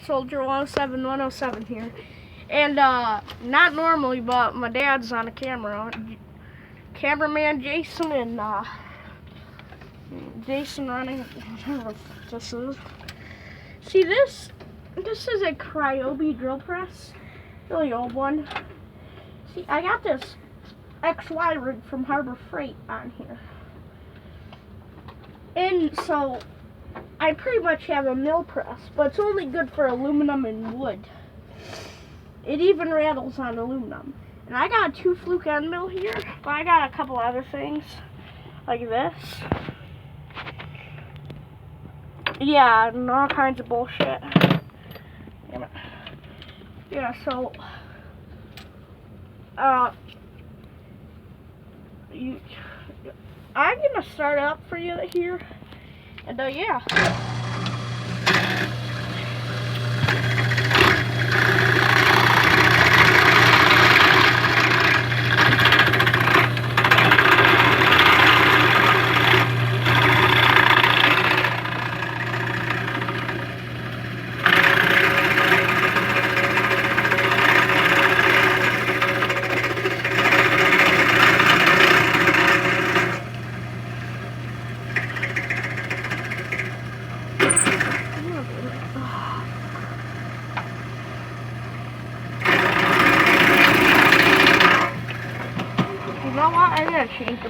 Soldier 107 107 here. And not normally, but my dad's on the camera. Cameraman Jason and Jason running whatever this is. See this? This is a Cryobi drill press. Really old one. See, I got this XY rig from Harbor Freight on here. And so I pretty much have a mill press, but it's only good for aluminum and wood. It even rattles on aluminum. And I got a 2 fluke end mill here, but I got a couple other things like this. Yeah, and all kinds of bullshit. Damn it. Yeah, so I'm gonna start up for you here, and yeah. You know what? I'm gonna change the